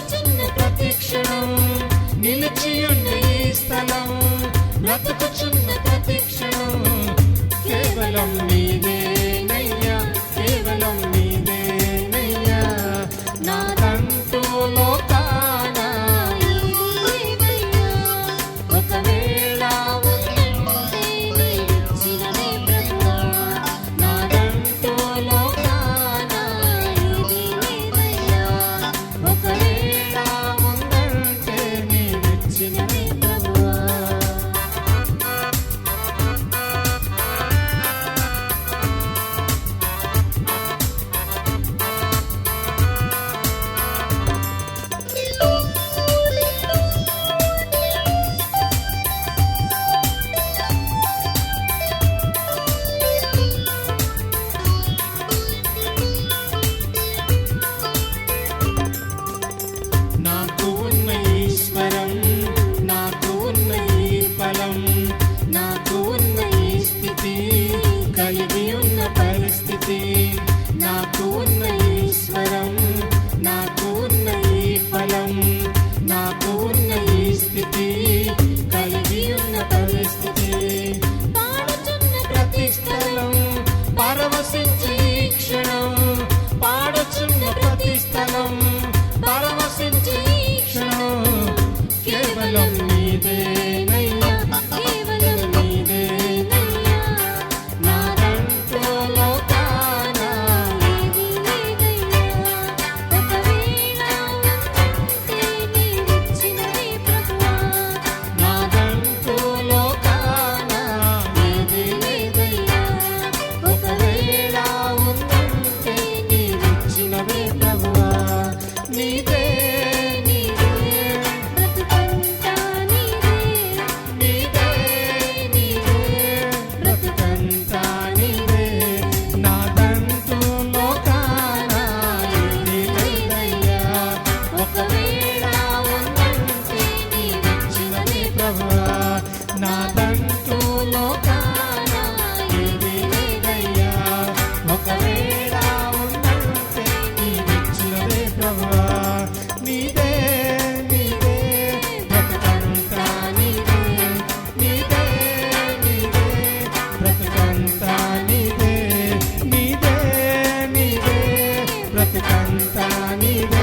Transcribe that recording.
పాడుచున్న ప్రతి క్షణం నిలిచియుండే ఈ స్థలం బ్రతుకుచున్న ప్రతి క్షణం కేవలం నీదేనయ్యా, కేవలం నీదేనయ్యా. నాదంటూ లోకాన ఒకవేళ ఉంటే నీవిచ్చినవే ప్రభువా. నాదంటూ లోకాన ఒకవేళ ఉందంటే నీవిచ్చినవే ప్రభువా. నాకు ఉన్న ఈశ్వరం, నాకు ఉన్న ఈ ఫలం, నాకు ఉన్న ఈ స్థితి, కలిగి ఉన్న పరిస్థితి. నాకు ఉన్న ఈశ్వరం, నాకు ఉన్న ఈ ఫలం, నాకు ఉన్న ఈ స్థితి, కలిగి ఉన్న పరిస్థితి. పాడుచున్న ప్రతి స్థలం పరవశించే ఈ క్షణం, పాడుచున్న ప్రతి స్థలం పరవశించే ఈ క్షణం కేవలం నీదేనయ్యా, కేవలం నీదేనయ్యా. నాదంటూ లోకాన ఏదీ లేదయ్యా. ఒకవేళ ఉంటే నీవిచ్చినవే ప్రభువా. నాదంటూ లోకాన ఏదీ లేదయ్యా. ఒకవేళ ఉంటే నీవిచ్చినవే ప్రభువా. నీదే నీదే బ్రతుకంతా నీదే, నీదే నీదే బ్రతుకంతా నీదే. నాదంటూ లోకాన ఏదీ లేదయ్యా. ఒకవేళ ఉందంటే నీవిచ్చినవే ప్రభువా. నాదంటూ లోకాన ఏదీ లేదయ్యా. ఒకవేళ ఉందంటే నీవిచ్చినవే ప్రభువా. నీదే నీదే బ్రతుకంతా నీదే, నీదే నీదే బ్రతుకంతా నీదే, నీదే నీదే బ్రతుకంతా నీదే.